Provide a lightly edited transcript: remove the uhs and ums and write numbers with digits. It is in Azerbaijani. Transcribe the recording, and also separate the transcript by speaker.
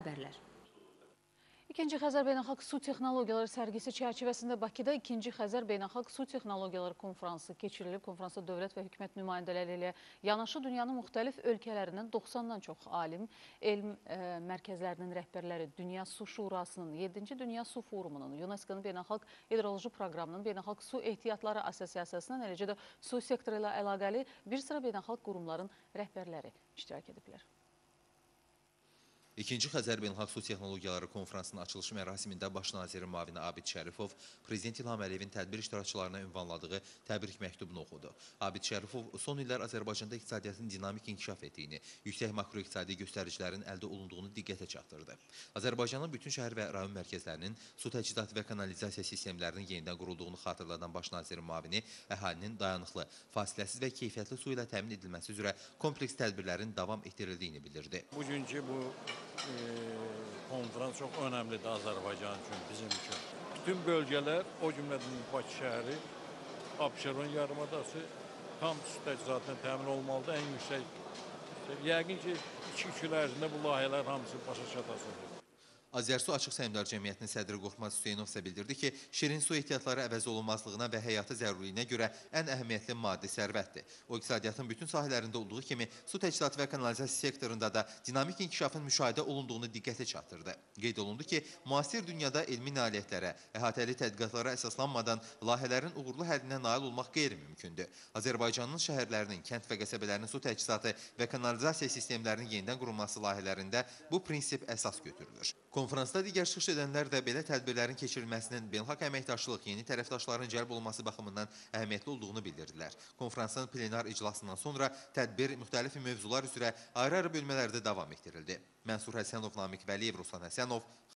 Speaker 1: Haberler.
Speaker 2: İkinci Xəzər Beynəlxalq Su Texnologiyaları sərgisi çərçivəsində Bakıda İkinci Xəzər Beynəlxalq Su Texnologiyaları konfransı keçirilib. Konfransa dövlət və hökumət nümayəndələri ilə yanaşı dünyanın müxtəlif ölkələrindən 90-dan çox alim, elm mərkəzlərinin rəhbərləri, Dünya Su Şurasının, 7-ci Dünya Su Forumunun, UNESCO-nun Beynəlxalq Hidroloji Proqramının, Beynəlxalq Su Ehtiyatları Assosiasiyasının, eləcə də su sektoru ilə əlaqəli bir sıra beynəlxalq qurumların rəhbərləri iştirak ediblər.
Speaker 3: İkinci Xəzər Beynəlxalq Su Texnologiyaları konfransının açılış mərasimində Baş nazirin müavini Abid Şərifov Prezident İlham Əliyevin tədbir iştirakçılarına ünvanladığı təbrik məktubunu oxudu. Abid Şərifov son illər Azərbaycanda iqtisadiyyatın dinamik inkişaf etdiyini, yüksək makroiqtisadi göstəricilərin əldə olunduğunu diqqətə çatdırdı. Azərbaycanın bütün şəhər və rayon mərkəzlərinin su təchizatı və kanalizasiya sistemlərinin yenidən qurulduğunu xatırladan Baş nazirin müavini əhalinin dayanıqlı, fasiləsiz və keyfiyyətli su ilə təmin edilməsi üzrə kompleks tədbirlərin davam etdirildiyini bildirdi.
Speaker 4: Bugünkü bu konferans çox önəmlidir Azərbaycan üçün, bizim üçün. Bütün bölgələr, o cümlədən Bakı şəhəri, Abşeron yarımadası tam su təchizatına təmin olmalıdır, ən yüksək. Yəqin ki, 2 il ərzində bu layihələr hamısı başa çatasıdır.
Speaker 3: Azərsu Açıq Səhmdar Cəmiyyətinin sədri Qorxmaz Hüseynov isə bildirdi ki, şirin su ehtiyatları əvəz olunmazlığına və həyatı zərurliyinə görə ən əhəmiyyətli maddi sərvətdir. O, iqtisadiyyatın bütün sahələrində olduğu kimi su təchizatı və kanalizasiya sektorunda da dinamik inkişafın müşahidə olunduğunu diqqətə çatdırdı. Qeyd olundu ki, müasir dünyada elmi nailiyyətlərə, əhatəli tədqiqatlara əsaslanmadan layihələrin uğurlu həllinə nail olmaq qeyri-mümkündür. Azərbaycanın şəhərlərinin, kənd və qəsəbələrinin su təchizatı və kanalizasiya sistemlərinin yenidən qurulması layihələrində bu prinsip əsas götürülür. Konferansda digər çıxış edənlər də belə tədbirlərin keçirilməsinin beynəlxalq əməkdaşlıq, yeni tərəfdaşların cəlb olunması baxımından əhəmiyyətli olduğunu bildirdilər. Konferansın plenar iclasından sonra tədbir müxtəlif mövzular üzrə ayrı-ayrı bölmələrdə davam etdirildi. Mənsur Həsənov, Namiq Vəliyev, Ruslan Həsənov.